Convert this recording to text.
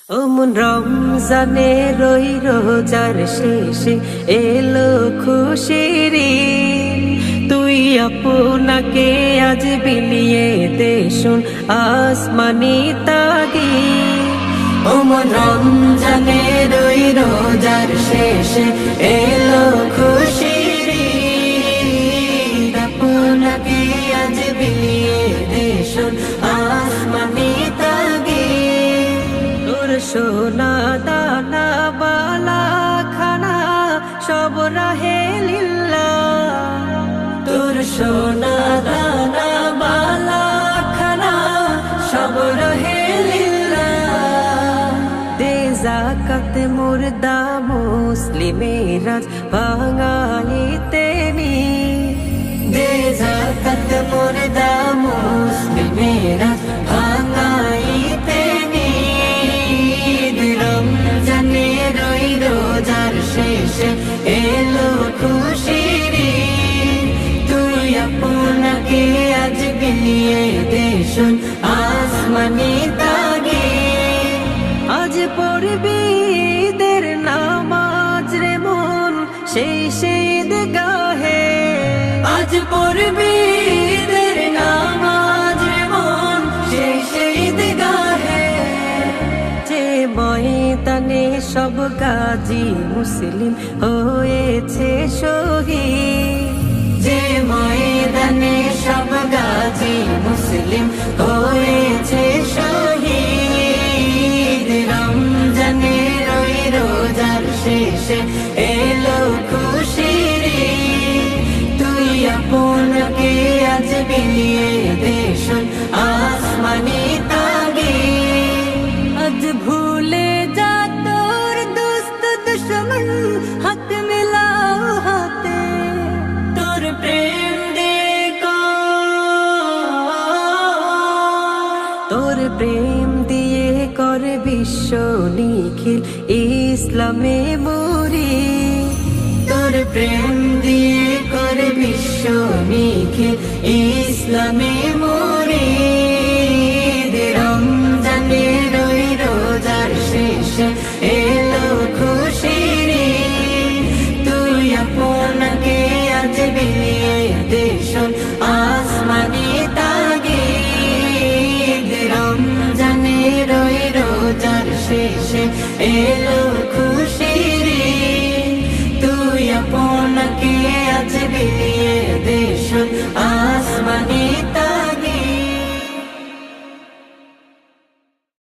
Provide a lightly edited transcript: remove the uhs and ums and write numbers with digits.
ওমন রমজানে রই রোজার শেষে এলো খুশির ঈদ। তুই আপনাকে আজ বিলিয়ে দে শুন আসমানি তাগীদ। ওমন রমজানে রই রোজার শেষে এলো খুশির ঈদ। আপনাকে আজ বিলিয়ে দে শুন আসমানি তাগীদ। তোর সোনা দানা বালা খানা সব রাহে লিল্লাহ। তোর সোনা দানা বালা খানা সব রাহে লিল্লাহ। দে যাকাত মুর্দা মুসলিমেরাজ ভাঙাইতে নি। দে যাকাত মুর্দা মুসলিমেরাজ ভাঙাইতে নি। রমজানে রই রোজার শেষে এলো খুশির ঈদ। তুই আপনাকে আজ বিলিয়ে দে শুন আসমানি তাগীদ। আজ পড়বি ঈদের নামাজ রে মন সেই ঈদগাহে। আজ পড়বি ঈদের নামাজ রে মন সেই ঈদগাহে। যে ময়দানে সব গাজী মুসলিম হয়েছে শহীদ। যে ময়দানে সব গাজী মুসলিম হয়েছে শহীদ। রমজানে রই রোজার শেষে এলো খুশির ঈদ। তুই আপনাকে আজ বিলিয়ে দে শুন আসমানি তাগীদ। আজ ভুলে যা তোর দোস্ত দুশ্মন হাত মিলাও হাতে। তোর প্রেম দে তোর প্রেম দিয়ে করে বিশ্ব নিখিল ইসলামে মরি। তোর প্রেম দিয়ে করে বিশ্ব নিখিল ইসলামে মরি। রমজানে রই রোজার শেষে এলো খুশির ঈদ। তুই আপনাকে আজ বিলিয়ে দে শুন আসমানি তাগীদ। রমজানে রই রোজার শেষে এলো